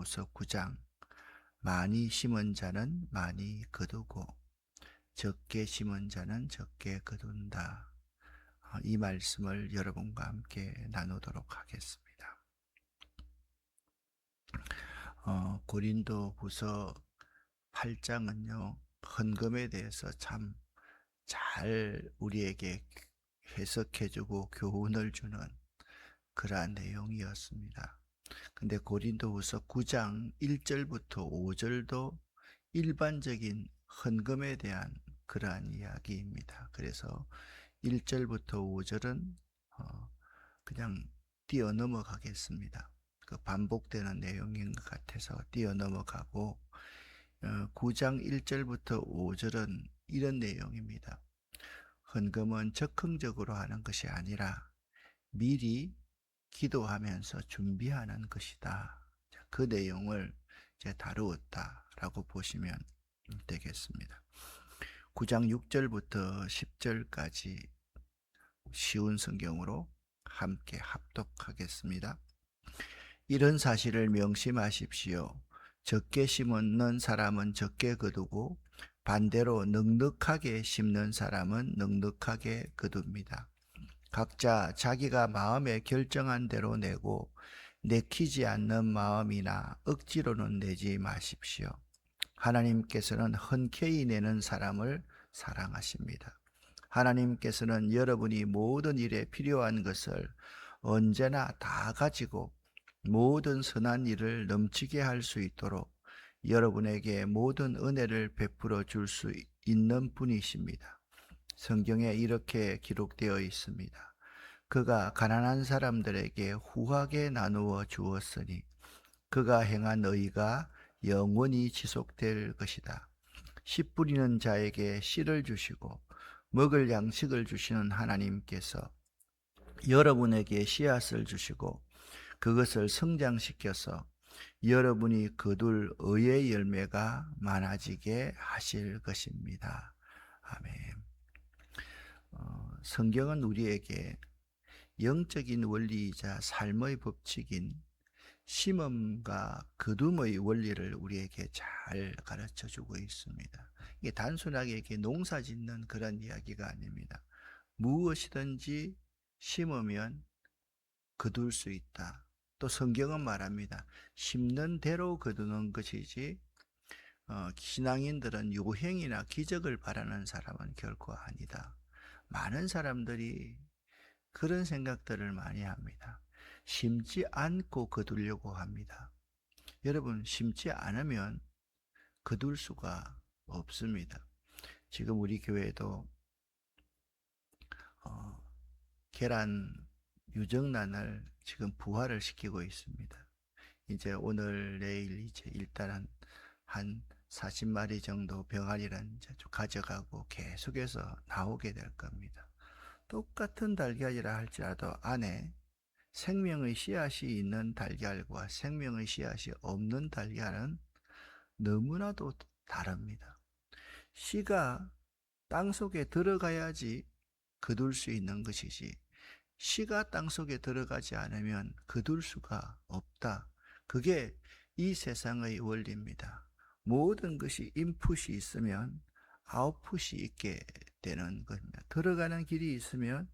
고린도후서 9장 많이 심은 자는 많이 거두고 적게 심은 자는 적게 거둔다. 이 말씀을 여러분과 함께 나누도록 하겠습니다. 고린도후서 8장은요, 헌금에 대해서 참 잘 우리에게 해석해주고 교훈을 주는 그러한 내용이었습니다. 근데 고린도후서 9장 1절부터 5절도 일반적인 헌금에 대한 그러한 이야기입니다. 그래서 1절부터 5절은 그냥 뛰어 넘어가겠습니다. 그 반복되는 내용인 것 같아서 뛰어 넘어가고 9장 1절부터 5절은 이런 내용입니다. 헌금은 적극적으로 하는 것이 아니라 미리 기도하면서 준비하는 것이다. 그 내용을 이제 다루었다라고 보시면 되겠습니다. 9장 6절부터 10절까지 쉬운 성경으로 함께 합독하겠습니다. 이런 사실을 명심하십시오. 적게 심는 사람은 적게 거두고 반대로 넉넉하게 심는 사람은 넉넉하게 거둡니다. 각자 자기가 마음에 결정한 대로 내고 내키지 않는 마음이나 억지로는 내지 마십시오. 하나님께서는 흔쾌히 내는 사람을 사랑하십니다. 하나님께서는 여러분이 모든 일에 필요한 것을 언제나 다 가지고 모든 선한 일을 넘치게 할 수 있도록 여러분에게 모든 은혜를 베풀어 줄 수 있는 분이십니다. 성경에 이렇게 기록되어 있습니다. 그가 가난한 사람들에게 후하게 나누어 주었으니 그가 행한 의가 영원히 지속될 것이다. 씨 뿌리는 자에게 씨를 주시고 먹을 양식을 주시는 하나님께서 여러분에게 씨앗을 주시고 그것을 성장시켜서 여러분이 거둘 의의 열매가 많아지게 하실 것입니다. 아멘. 성경은 우리에게 영적인 원리이자 삶의 법칙인 심음과 거둠의 원리를 우리에게 잘 가르쳐 주고 있습니다. 이게 단순하게 이렇게 농사 짓는 그런 이야기가 아닙니다. 무엇이든지 심으면 거둘 수 있다. 또 성경은 말합니다. 심는 대로 거두는 것이지 신앙인들은 요행이나 기적을 바라는 사람은 결코 아니다. 많은 사람들이 그런 생각들을 많이 합니다. 심지 않고 거두려고 합니다. 여러분, 심지 않으면 거둘 수가 없습니다. 지금 우리 교회도 계란 유정란을 지금 부화를 시키고 있습니다. 이제 오늘 내일 이제 일단 한 40마리 정도 병아리를 이제 좀 가져가고 계속해서 나오게 될 겁니다. 똑같은 달걀이라 할지라도 안에 생명의 씨앗이 있는 달걀과 생명의 씨앗이 없는 달걀은 너무나도 다릅니다. 씨가 땅속에 들어가야지 거둘 수 있는 것이지 씨가 땅속에 들어가지 않으면 거둘 수가 없다. 그게 이 세상의 원리입니다. 모든 것이 인풋이 있으면 아웃풋이 있게 되는 겁니다. 들어가는 길이 있으면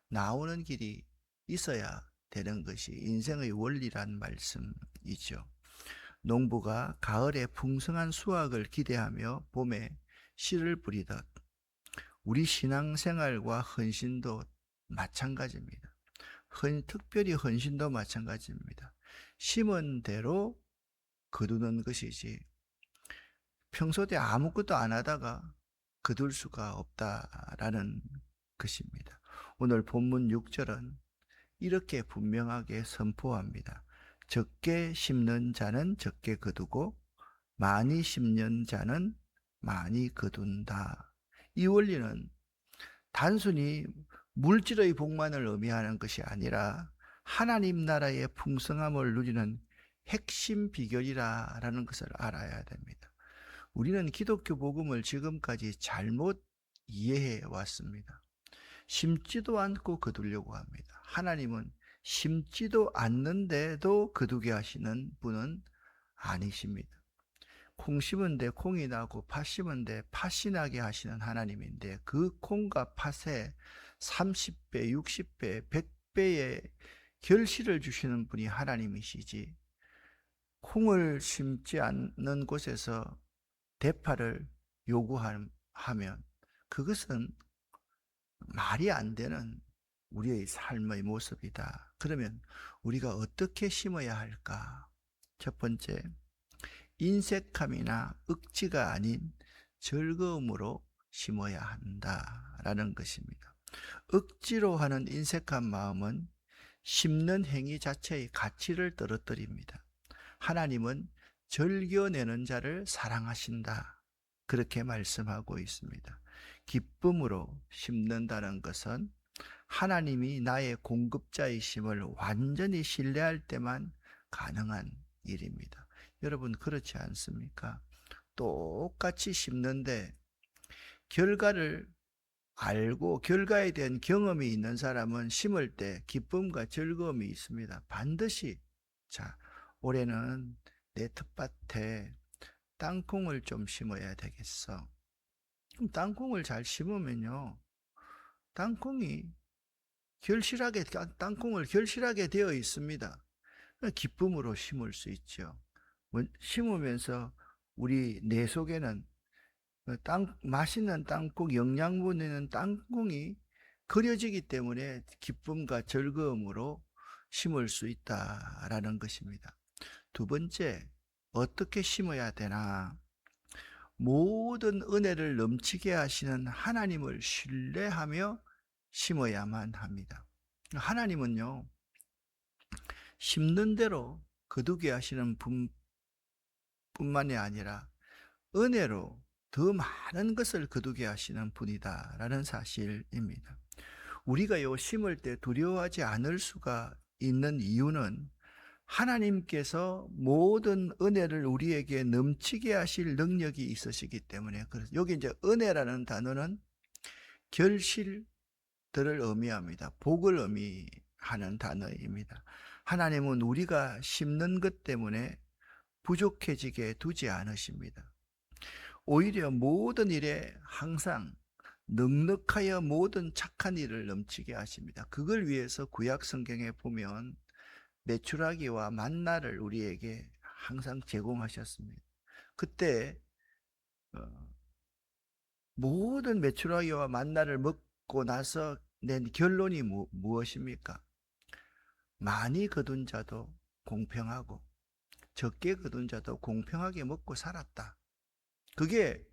나오는 길이 있어야 되는 것이 인생의 원리란 말씀이죠. 농부가 가을에 풍성한 수확을 기대하며 봄에 씨를 뿌리듯 우리 신앙생활과 헌신도 마찬가지입니다. 특별히 헌신도 마찬가지입니다. 심은 대로 거두는 것이지 평소 때 아무것도 안 하다가 거둘 수가 없다라는 것입니다. 오늘 본문 6절은 이렇게 분명하게 선포합니다. 적게 심는 자는 적게 거두고 많이 심는 자는 많이 거둔다. 이 원리는 단순히 물질의 복만을 의미하는 것이 아니라 하나님 나라의 풍성함을 누리는 핵심 비결이라는 것을 알아야 됩니다. 우리는 기독교 복음을 지금까지 잘못 이해해 왔습니다. 심지도 않고 거두려고 합니다. 하나님은 심지도 않는데도 거두게 하시는 분은 아니십니다. 콩 심은데 콩이 나고 팥 심은데 팥이 나게 하시는 하나님인데 그 콩과 팥에 30배, 60배, 100배의 결실을 주시는 분이 하나님이시지, 콩을 심지 않는 곳에서 대파를 요구하면 그것은 말이 안 되는 우리의 삶의 모습이다. 그러면 우리가 어떻게 심어야 할까? 첫 번째, 인색함이나 억지가 아닌 즐거움으로 심어야 한다라는 것입니다. 억지로 하는 인색한 마음은 심는 행위 자체의 가치를 떨어뜨립니다. 하나님은 즐겨내는 자를 사랑하신다, 그렇게 말씀하고 있습니다. 기쁨으로 심는다는 것은 하나님이 나의 공급자이심을 완전히 신뢰할 때만 가능한 일입니다. 여러분, 그렇지 않습니까? 똑같이 심는데 결과를 알고 결과에 대한 경험이 있는 사람은 심을 때 기쁨과 즐거움이 있습니다. 반드시. 자, 올해는 내 텃밭에 땅콩을 좀 심어야 되겠어. 그럼 땅콩을 잘 심으면요, 땅콩이 땅콩을 결실하게 되어 있습니다. 기쁨으로 심을 수 있죠. 심으면서 우리 내 속에는 맛있는 땅콩, 영양분 있는 땅콩이 그려지기 때문에 기쁨과 즐거움으로 심을 수 있다라는 것입니다. 두 번째, 어떻게 심어야 되나? 모든 은혜를 넘치게 하시는 하나님을 신뢰하며 심어야만 합니다. 하나님은요, 심는 대로 거두게 하시는 뿐만이 아니라 은혜로 더 많은 것을 거두게 하시는 분이다라는 사실입니다. 우리가요, 심을 때 두려워하지 않을 수가 있는 이유는 하나님께서 모든 은혜를 우리에게 넘치게 하실 능력이 있으시기 때문에, 그래서 여기 이제 은혜라는 단어는 결실들을 의미합니다. 복을 의미하는 단어입니다. 하나님은 우리가 심는 것 때문에 부족해지게 두지 않으십니다. 오히려 모든 일에 항상 넉넉하여 모든 착한 일을 넘치게 하십니다. 그걸 위해서 구약 성경에 보면 메추라기와 만나를 우리에게 항상 제공하셨습니다. 그때 모든 메추라기와 만나를 먹고 나서 낸 결론이 무엇입니까? 많이 거둔 자도 공평하고 적게 거둔 자도 공평하게 먹고 살았다. 그게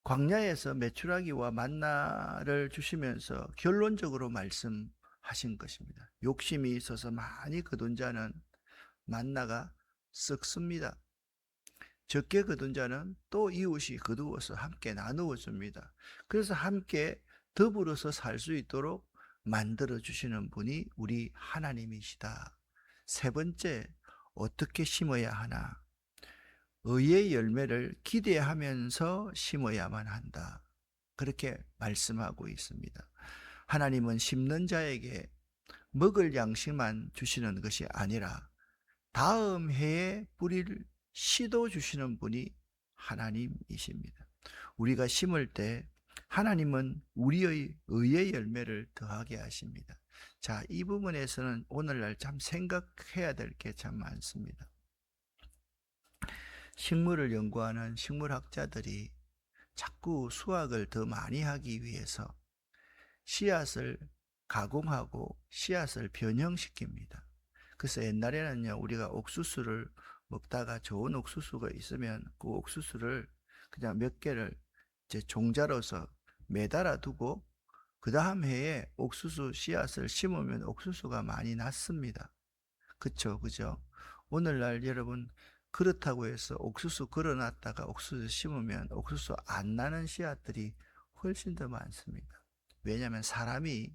광야에서 메추라기와 만나를 주시면서 결론적으로 말씀하신 것입니다. 욕심이 있어서 많이 거둔 자는 만나가 썩습니다. 적게 거둔 자는 또 이웃이 거두어서 함께 나누어 줍니다. 그래서 함께 더불어서 살 수 있도록 만들어 주시는 분이 우리 하나님이시다. 세 번째, 어떻게 심어야 하나? 의의 열매를 기대하면서 심어야만 한다, 그렇게 말씀하고 있습니다. 하나님은 심는 자에게 먹을 양식만 주시는 것이 아니라 다음 해에 뿌릴 씨도 주시는 분이 하나님이십니다. 우리가 심을 때 하나님은 우리의 의의 열매를 더하게 하십니다. 자, 이 부분에서는 오늘날 참 생각해야 될 게 참 많습니다. 식물을 연구하는 식물학자들이 자꾸 수확을 더 많이 하기 위해서 씨앗을 가공하고 씨앗을 변형시킵니다. 그래서 옛날에는요, 우리가 옥수수를 먹다가 좋은 옥수수가 있으면 그 옥수수를 그냥 몇 개를 이제 종자로서 매달아 두고 그 다음 해에 옥수수 씨앗을 심으면 옥수수가 많이 났습니다. 그쵸, 그죠? 오늘날 여러분, 그렇다고 해서 옥수수 걸어놨다가 옥수수 심으면 옥수수 안 나는 씨앗들이 훨씬 더 많습니다. 왜냐하면 사람이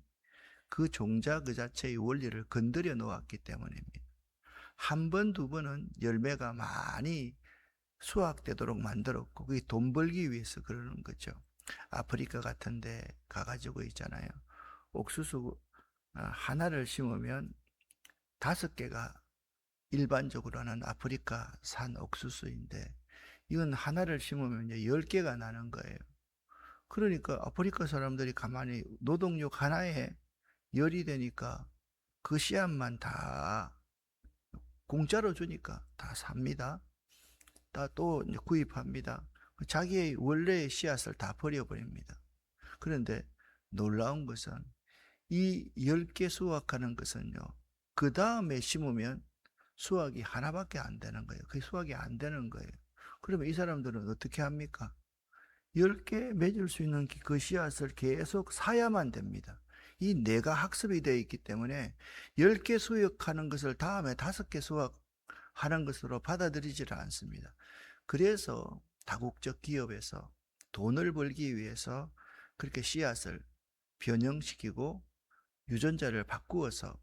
그 종자 그 자체의 원리를 건드려 놓았기 때문입니다. 한 번, 두 번은 열매가 많이 수확되도록 만들었고, 그게 돈 벌기 위해서 그러는 거죠. 아프리카 같은 데 가가지고 있잖아요. 옥수수 하나를 심으면 5개가 일반적으로는 아프리카산 옥수수인데 이건 하나를 심으면 10개가 나는 거예요. 그러니까 아프리카 사람들이 가만히 노동력 하나에 열이 되니까 그 씨앗만 다 공짜로 주니까 다 삽니다. 다 또 구입합니다. 자기의 원래의 씨앗을 다 버려버립니다. 그런데 놀라운 것은 이 10개 수확하는 것은요, 그 다음에 심으면 수확이 하나밖에 안 되는 거예요. 그 수확이 안 되는 거예요. 그러면 이 사람들은 어떻게 합니까? 10개 맺을 수 있는 그 씨앗을 계속 사야만 됩니다. 이 뇌가 학습이 되어 있기 때문에 10개 수확하는 것을 다음에 5개 수확하는 것으로 받아들이지를 않습니다. 그래서 다국적 기업에서 돈을 벌기 위해서 그렇게 씨앗을 변형시키고 유전자를 바꾸어서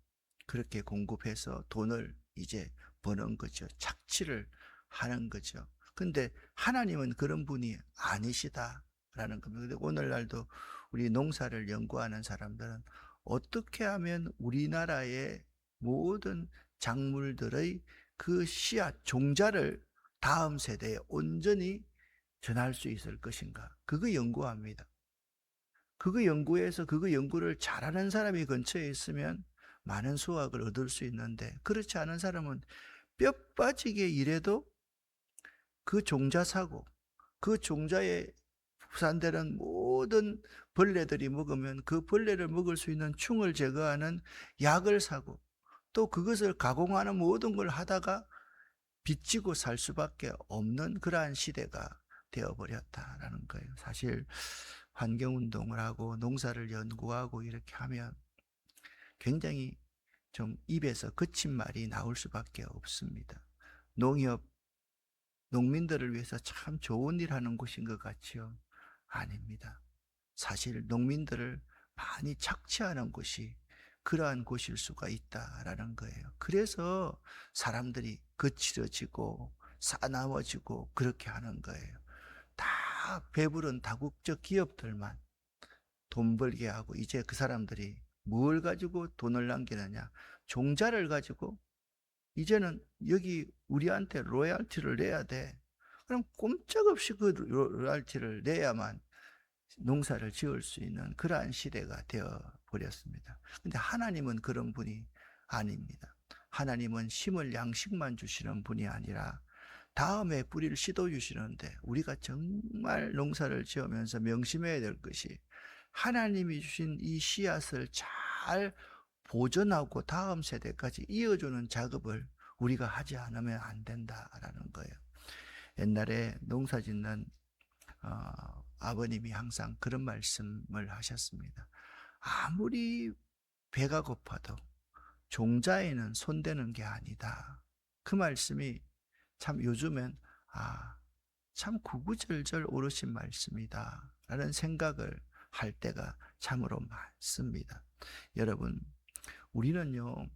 그렇게 공급해서 돈을 이제 버는 거죠. 착취를 하는 거죠. 근데 하나님은 그런 분이 아니시다라는 겁니다. 근데 오늘날도 우리 농사를 연구하는 사람들은 어떻게 하면 우리나라의 모든 작물들의 그 씨앗, 종자를 다음 세대에 온전히 전할 수 있을 것인가? 그거 연구합니다. 그거 연구해서 그거 연구를 잘하는 사람이 근처에 있으면 많은 수확을 얻을 수 있는데, 그렇지 않은 사람은 뼈 빠지게 일해도 그 종자 사고, 그 종자에 부산되는 모든 벌레들이 먹으면 그 벌레를 먹을 수 있는 충을 제거하는 약을 사고, 또 그것을 가공하는 모든 걸 하다가 빚지고 살 수밖에 없는 그러한 시대가 되어버렸다라는 거예요. 사실 환경운동을 하고 농사를 연구하고 이렇게 하면 굉장히 좀 입에서 거친 말이 나올 수밖에 없습니다. 농협, 농민들을 위해서 참 좋은 일 하는 곳인 것 같지요? 아닙니다. 사실 농민들을 많이 착취하는 곳이 그러한 곳일 수가 있다라는 거예요. 그래서 사람들이 거칠어지고 싸나워지고 그렇게 하는 거예요. 다 배부른 다국적 기업들만 돈 벌게 하고, 이제 그 사람들이 뭘 가지고 돈을 남기느냐? 종자를 가지고 이제는 여기 우리한테 로얄티를 내야 돼. 그럼 꼼짝없이 그 로얄티를 내야만 농사를 지을 수 있는 그러한 시대가 되어 버렸습니다. 근데 하나님은 그런 분이 아닙니다. 하나님은 심을 양식만 주시는 분이 아니라 다음에 뿌리를 씨도 주시는데, 우리가 정말 농사를 지으면서 명심해야 될 것이 하나님이 주신 이 씨앗을 잘 보존하고 다음 세대까지 이어주는 작업을 우리가 하지 않으면 안 된다라는 거예요. 옛날에 농사 짓는 아버님이 항상 그런 말씀을 하셨습니다. 아무리 배가 고파도 종자에는 손대는 게 아니다. 그 말씀이 참 요즘엔 참 구구절절 옳으신 말씀이다 라는 생각을 할 때가 참으로 많습니다. 여러분, 우리는요,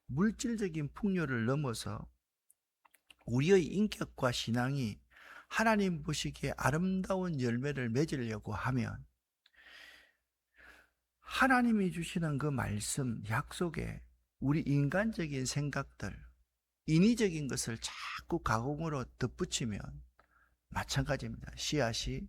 물질적인 풍요를 넘어서 우리의 인격과 신앙이 하나님 보시기에 아름다운 열매를 맺으려고 하면 하나님이 주시는 그 말씀, 약속에 우리 인간적인 생각들, 인위적인 것을 자꾸 가공으로 덧붙이면 마찬가지입니다. 씨앗이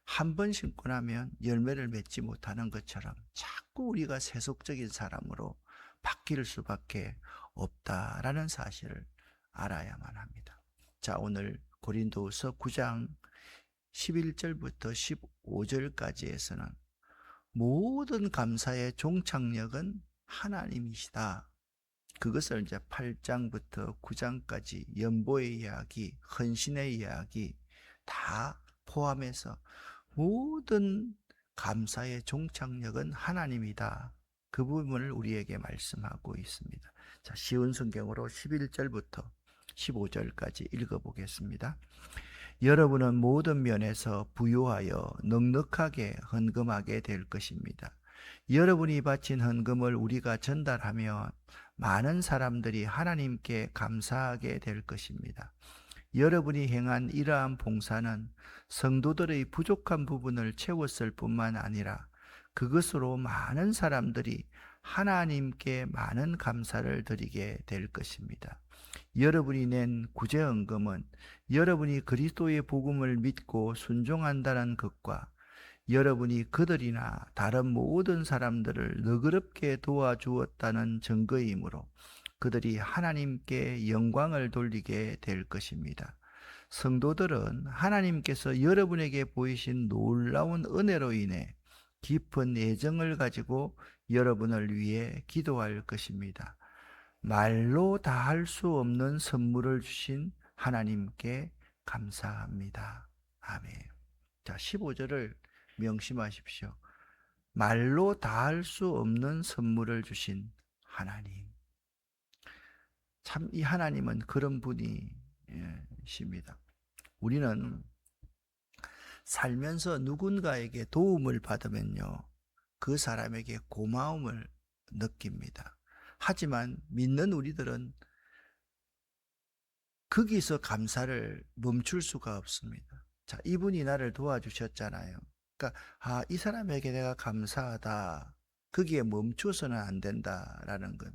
한 번 심고 나면 열매를 맺지 못하는 것처럼 자꾸 우리가 세속적인 사람으로 바뀔 수밖에 없다라는 사실을 알아야만 합니다. 자, 오늘 고린도후서 9장 11절부터 15절까지에서는 모든 감사의 종착역은 하나님이시다. 그것을 이제 8장부터 9장까지 연보의 이야기, 헌신의 이야기 다 포함해서 모든 감사의 종착역은 하나님이다. 그 부분을 우리에게 말씀하고 있습니다. 자, 쉬운 성경으로 11절부터 15절까지 읽어보겠습니다. 여러분은 모든 면에서 부유하여 넉넉하게 헌금하게 될 것입니다. 여러분이 바친 헌금을 우리가 전달하면 많은 사람들이 하나님께 감사하게 될 것입니다. 여러분이 행한 이러한 봉사는 성도들의 부족한 부분을 채웠을 뿐만 아니라 그것으로 많은 사람들이 하나님께 많은 감사를 드리게 될 것입니다. 여러분이 낸 구제헌금은 여러분이 그리스도의 복음을 믿고 순종한다는 것과 여러분이 그들이나 다른 모든 사람들을 너그럽게 도와주었다는 증거이므로 그들이 하나님께 영광을 돌리게 될 것입니다. 성도들은 하나님께서 여러분에게 보이신 놀라운 은혜로 인해 깊은 애정을 가지고 여러분을 위해 기도할 것입니다. 말로 다 할 수 없는 선물을 주신 하나님께 감사합니다. 아멘. 자, 15절을 명심하십시오. 말로 다 할 수 없는 선물을 주신 하나님. 참 이 하나님은 그런 분이십니다. 우리는 살면서 누군가에게 도움을 받으면요, 그 사람에게 고마움을 느낍니다. 하지만 믿는 우리들은 거기서 감사를 멈출 수가 없습니다. 자, 이분이 나를 도와주셨잖아요. 그러니까 이 사람에게 내가 감사하다. 거기에 멈춰서는 안 된다라는 것.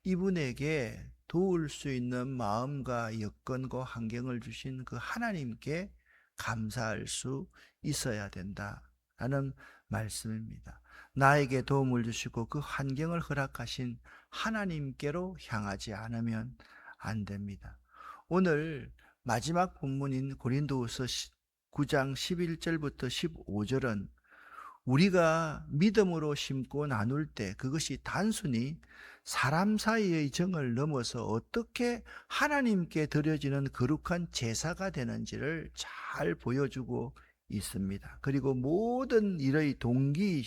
이분에게 도울 수 있는 마음과 여건과 환경을 주신 그 하나님께 감사할 수 있어야 된다라는 말씀입니다. 나에게 도움을 주시고 그 환경을 허락하신 하나님께로 향하지 않으면 안 됩니다. 오늘 마지막 본문인 고린도후서 9장 11절부터 15절은 우리가 믿음으로 심고 나눌 때 그것이 단순히 사람 사이의 정을 넘어서 어떻게 하나님께 드려지는 거룩한 제사가 되는지를 잘 보여주고 있습니다. 그리고 모든 일의 동기인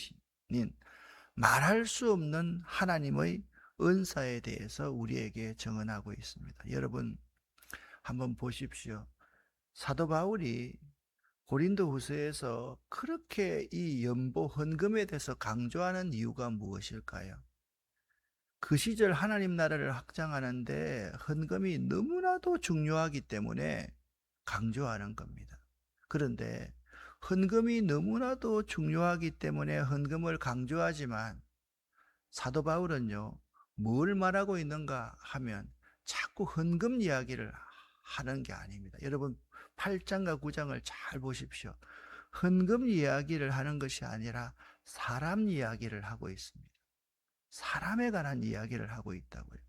말할 수 없는 하나님의 은사에 대해서 우리에게 증언하고 있습니다. 여러분 한번 보십시오. 사도 바울이 고린도후서에서 그렇게 이 연보 헌금에 대해서 강조하는 이유가 무엇일까요? 그 시절 하나님 나라를 확장하는데 헌금이 너무나도 중요하기 때문에 강조하는 겁니다. 그런데 헌금이 너무나도 중요하기 때문에 헌금을 강조하지만 사도 바울은요, 뭘 말하고 있는가 하면 자꾸 헌금 이야기를 하는 게 아닙니다. 여러분 8장과 9장을 잘 보십시오. 헌금 이야기를 하는 것이 아니라 사람 이야기를 하고 있습니다. 사람에 관한 이야기를 하고 있다고요.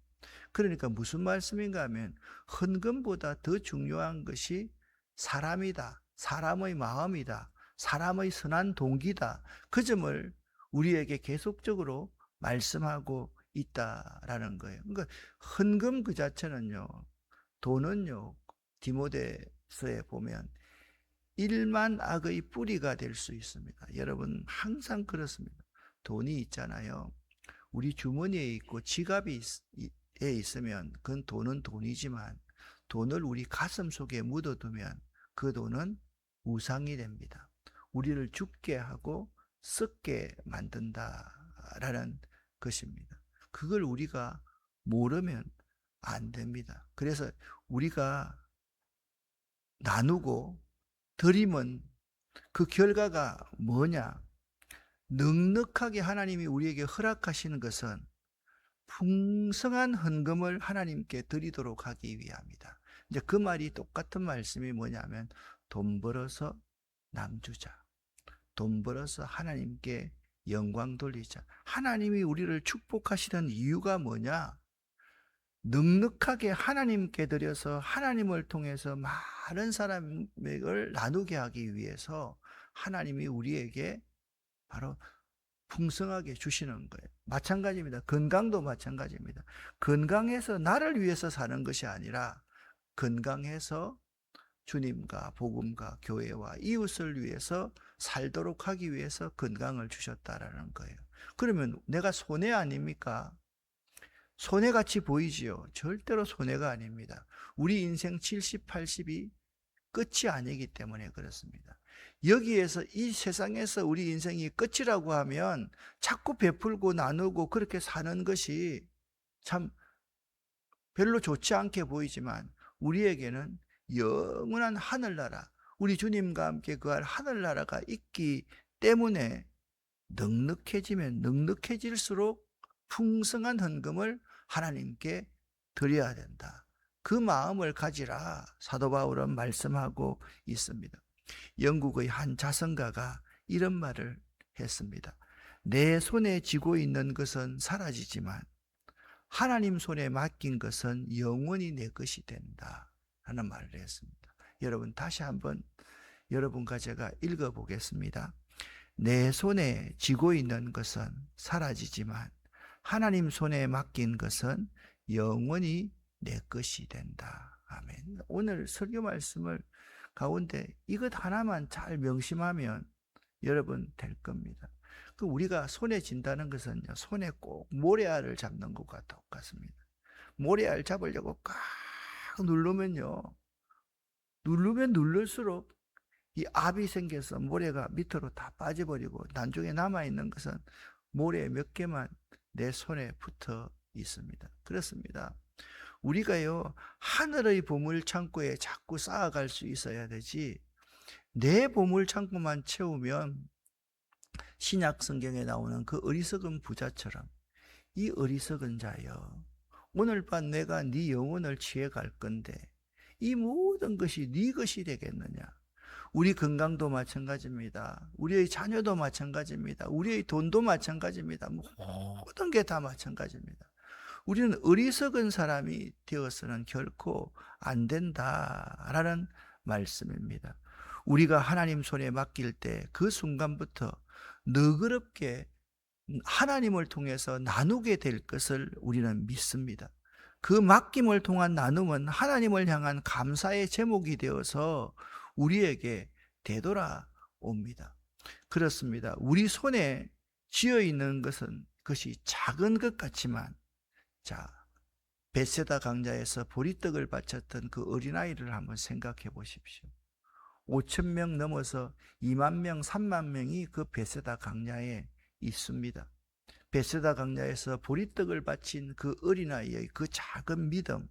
그러니까 무슨 말씀인가 하면 헌금보다 더 중요한 것이 사람이다. 사람의 마음이다. 사람의 선한 동기다. 그 점을 우리에게 계속적으로 말씀하고 있다라는 거예요. 그러니까 헌금 그 자체는요, 돈은요, 디모데서에 보면 일만 악의 뿌리가 될 수 있습니다. 여러분 항상 그렇습니다. 돈이 있잖아요. 우리 주머니에 있고 지갑에 있으면 그건 돈은 돈이지만 돈을 우리 가슴 속에 묻어두면 그 돈은 우상이 됩니다. 우리를 죽게 하고 썩게 만든다라는 것입니다. 그걸 우리가 모르면 안 됩니다. 그래서 우리가 나누고 드리면 그 결과가 뭐냐? 넉넉하게 하나님이 우리에게 허락하시는 것은 풍성한 헌금을 하나님께 드리도록 하기 위함이다. 이제 그 말이 똑같은 말씀이 뭐냐면 돈 벌어서 남주자. 돈 벌어서 하나님께 영광 돌리자. 하나님이 우리를 축복하시는 이유가 뭐냐? 넉넉하게 하나님께 드려서 하나님을 통해서 많은 사람을 나누게 하기 위해서 하나님이 우리에게 바로 풍성하게 주시는 거예요. 마찬가지입니다. 건강도 마찬가지입니다. 건강해서 나를 위해서 사는 것이 아니라 건강해서 주님과 복음과 교회와 이웃을 위해서 살도록 하기 위해서 건강을 주셨다라는 거예요. 그러면 내가 손해 아닙니까? 손해같이 보이지요. 절대로 손해가 아닙니다. 우리 인생 70, 80이 끝이 아니기 때문에 그렇습니다. 여기에서 이 세상에서 우리 인생이 끝이라고 하면 자꾸 베풀고 나누고 그렇게 사는 것이 참 별로 좋지 않게 보이지만 우리에게는 영원한 하늘나라, 우리 주님과 함께 그 하늘나라가 있기 때문에 넉넉해지면 넉넉해질수록 풍성한 헌금을 하나님께 드려야 된다. 그 마음을 가지라 사도 바울은 말씀하고 있습니다. 영국의 한 자성가가 이런 말을 했습니다. 내 손에 쥐고 있는 것은 사라지지만 하나님 손에 맡긴 것은 영원히 내 것이 된다 하는 말을 했습니다. 여러분 다시 한번 여러분과 제가 읽어보겠습니다. 내 손에 쥐고 있는 것은 사라지지만 하나님 손에 맡긴 것은 영원히 내 것이 된다. 아멘. 오늘 설교 말씀을 가운데 이것 하나만 잘 명심하면 여러분 될 겁니다. 그 우리가 손에 쥔다는 것은요, 손에 꼭 모래알을 잡는 것과 똑같습니다. 모래알 잡으려고 꽉 누르면요, 누르면 누를수록 이 압이 생겨서 모래가 밑으로 다 빠져버리고 나중에 남아있는 것은 모래 몇 개만 내 손에 붙어 있습니다. 그렇습니다. 우리가요, 하늘의 보물창고에 자꾸 쌓아갈 수 있어야 되지, 내 보물창고만 채우면 신약 성경에 나오는 그 어리석은 부자처럼 이 어리석은 자여, 오늘 밤 내가 네 영혼을 취해갈 건데 이 모든 것이 네 것이 되겠느냐. 우리 건강도 마찬가지입니다. 우리의 자녀도 마찬가지입니다. 우리의 돈도 마찬가지입니다. 모든 게 다 마찬가지입니다. 우리는 어리석은 사람이 되어서는 결코 안 된다라는 말씀입니다. 우리가 하나님 손에 맡길 때 그 순간부터 너그럽게 하나님을 통해서 나누게 될 것을 우리는 믿습니다. 그 맡김을 통한 나눔은 하나님을 향한 감사의 제목이 되어서 우리에게 되돌아옵니다. 그렇습니다. 우리 손에 쥐어 있는 것은 그것이 작은 것 같지만, 자, 벳세다 강자에서 보리떡을 바쳤던 그 어린아이를 한번 생각해 보십시오. 5천 명 넘어서 2만 명, 3만 명이 그 벳세다 강야에 있습니다. 벳세다 강야에서 보리떡을 바친 그 어린아이의 그 작은 믿음,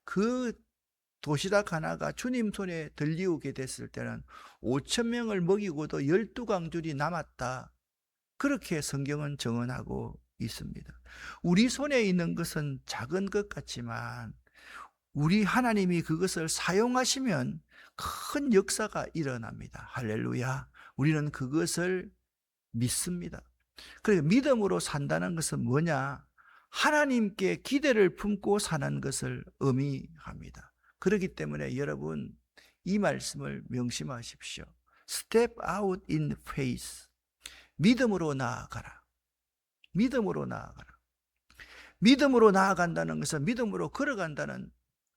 그 도시락 하나가 주님 손에 들리우게 됐을 때는 5천 명을 먹이고도 12강줄이 남았다. 그렇게 성경은 증언하고 있습니다. 우리 손에 있는 것은 작은 것 같지만 우리 하나님이 그것을 사용하시면 큰 역사가 일어납니다. 할렐루야. 우리는 그것을 믿습니다. 그래서 믿음으로 산다는 것은 뭐냐? 하나님께 기대를 품고 사는 것을 의미합니다. 그렇기 때문에 여러분 이 말씀을 명심하십시오. Step out in faith. 믿음으로 나아가라. 믿음으로 나아가라. 믿음으로 나아간다는 것은 믿음으로 걸어간다는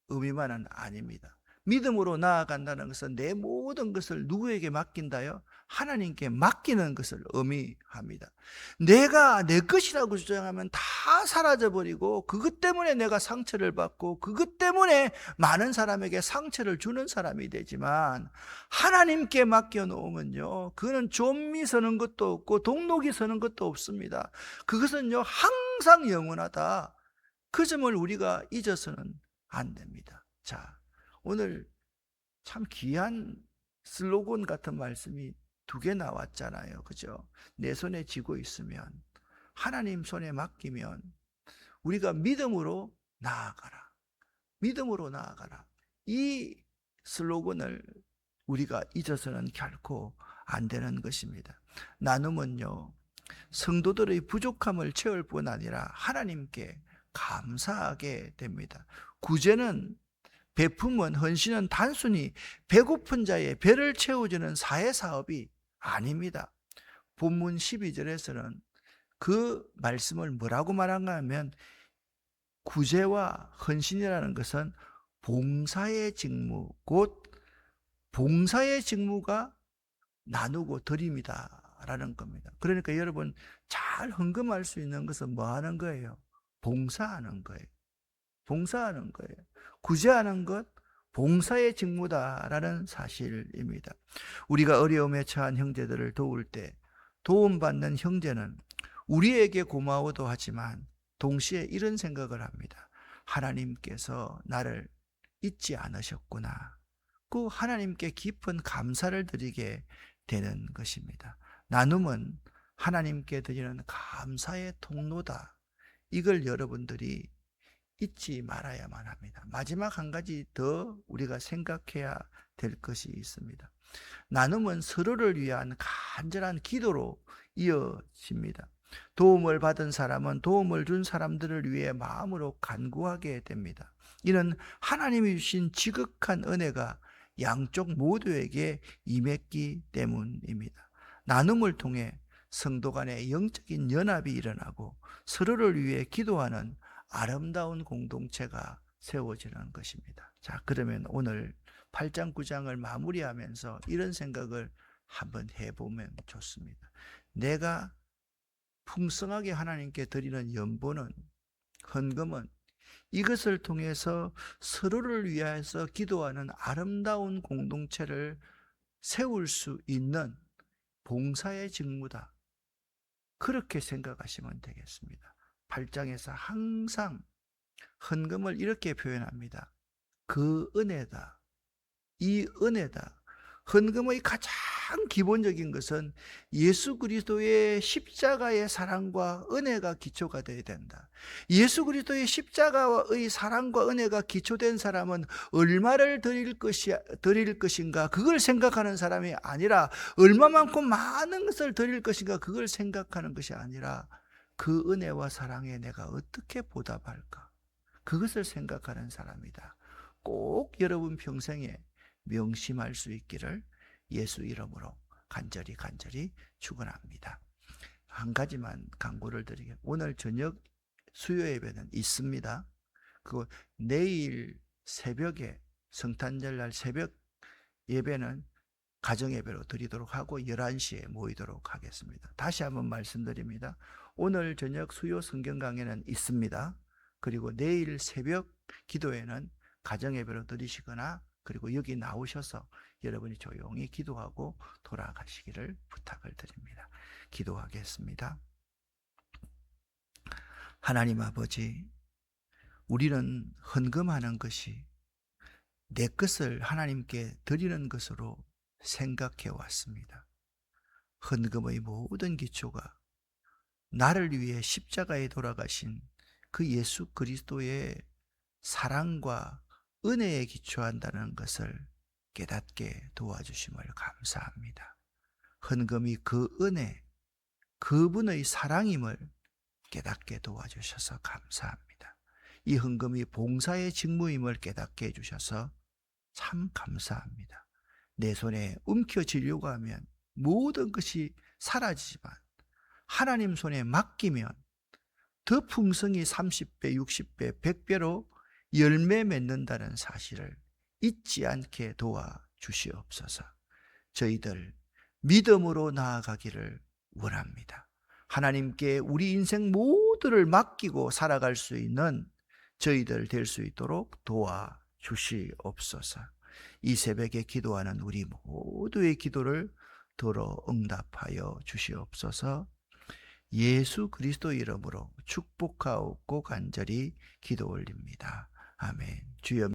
의미만은 아닙니다. 믿음으로 나아간다는 것은 내 모든 것을 누구에게 맡긴다요? 하나님께 맡기는 것을 의미합니다. 내가 내 것이라고 주장하면 다 사라져버리고 그것 때문에 내가 상처를 받고 그것 때문에 많은 사람에게 상처를 주는 사람이 되지만, 하나님께 맡겨놓으면요, 그거는 좀미 서는 것도 없고 동록이 서는 것도 없습니다. 그것은요 항상 영원하다. 그 점을 우리가 잊어서는 안 됩니다. 자, 오늘 참 귀한 슬로건 같은 말씀이 2개 나왔잖아요. 그죠? 내 손에 쥐고 있으면, 하나님 손에 맡기면 우리가 믿음으로 나아가라. 믿음으로 나아가라. 이 슬로건을 우리가 잊어서는 결코 안 되는 것입니다. 나눔은요, 성도들의 부족함을 채울 뿐 아니라 하나님께 감사하게 됩니다. 구제는, 베품은, 헌신은 단순히 배고픈 자의 배를 채워주는 사회사업이 아닙니다. 본문 12절에서는 그 말씀을 뭐라고 말한가 하면, 구제와 헌신이라는 것은 봉사의 직무, 곧 봉사의 직무가 나누고 드립니다 라는 겁니다. 그러니까 여러분 잘 헌금할 수 있는 것은 뭐 하는 거예요? 봉사하는 거예요. 봉사하는 거예요. 구제하는 것, 봉사의 직무다라는 사실입니다. 우리가 어려움에 처한 형제들을 도울 때 도움받는 형제는 우리에게 고마워도 하지만 동시에 이런 생각을 합니다. 하나님께서 나를 잊지 않으셨구나. 그 하나님께 깊은 감사를 드리게 되는 것입니다. 나눔은 하나님께 드리는 감사의 통로다. 이걸 여러분들이 잊지 말아야만 합니다. 마지막 한 가지 더 우리가 생각해야 될 것이 있습니다. 나눔은 서로를 위한 간절한 기도로 이어집니다. 도움을 받은 사람은 도움을 준 사람들을 위해 마음으로 간구하게 됩니다. 이는 하나님이 주신 지극한 은혜가 양쪽 모두에게 임했기 때문입니다. 나눔을 통해 성도 간의 영적인 연합이 일어나고 서로를 위해 기도하는 아름다운 공동체가 세워지는 것입니다. 자, 그러면 오늘 8장 9장을 마무리하면서 이런 생각을 한번 해보면 좋습니다. 내가 풍성하게 하나님께 드리는 연보는, 헌금은 이것을 통해서 서로를 위해서 기도하는 아름다운 공동체를 세울 수 있는 봉사의 직무다. 그렇게 생각하시면 되겠습니다. 8장에서 항상 헌금을 이렇게 표현합니다. 그 은혜다. 이 은혜다. 헌금의 가장 기본적인 것은 예수 그리스도의 십자가의 사랑과 은혜가 기초가 되어야 된다. 예수 그리스도의 십자가의 사랑과 은혜가 기초된 사람은 얼마를 드릴 것인가 그걸 생각하는 사람이 아니라, 얼마만큼 많은 것을 드릴 것인가 그걸 생각하는 것이 아니라, 그 은혜와 사랑에 내가 어떻게 보답할까 그것을 생각하는 사람이다. 꼭 여러분 평생에 명심할 수 있기를 예수 이름으로 간절히 축원합니다. 한 가지만 강구를 드리겠습니다. 오늘 저녁 수요 예배는 있습니다. 그 내일 새벽에 성탄절날 새벽 예배는 가정 예배로 드리도록 하고 11시에 모이도록 하겠습니다. 다시 한번 말씀드립니다. 오늘 저녁 수요 성경 강해는 있습니다. 그리고 내일 새벽 기도회는 가정 예배로 드리시거나, 그리고 여기 나오셔서 여러분이 조용히 기도하고 돌아가시기를 부탁을 드립니다. 기도하겠습니다. 하나님 아버지, 우리는 헌금하는 것이 내 것을 하나님께 드리는 것으로 생각해 왔습니다. 헌금의 모든 기초가 나를 위해 십자가에 돌아가신 그 예수 그리스도의 사랑과 은혜에 기초한다는 것을 깨닫게 도와주심을 감사합니다. 헌금이 그 은혜, 그분의 사랑임을 깨닫게 도와주셔서 감사합니다. 이 헌금이 봉사의 직무임을 깨닫게 해주셔서 참 감사합니다. 내 손에 움켜쥐려고 하면 모든 것이 사라지지만, 하나님 손에 맡기면 더 풍성히 30배, 60배, 100배로 열매 맺는다는 사실을 잊지 않게 도와주시옵소서. 저희들 믿음으로 나아가기를 원합니다. 하나님께 우리 인생 모두를 맡기고 살아갈 수 있는 저희들 될 수 있도록 도와주시옵소서. 이 새벽에 기도하는 우리 모두의 기도를 들어 응답하여 주시옵소서. 예수 그리스도 이름으로 축복하옵고 간절히 기도 올립니다. 아멘. 주여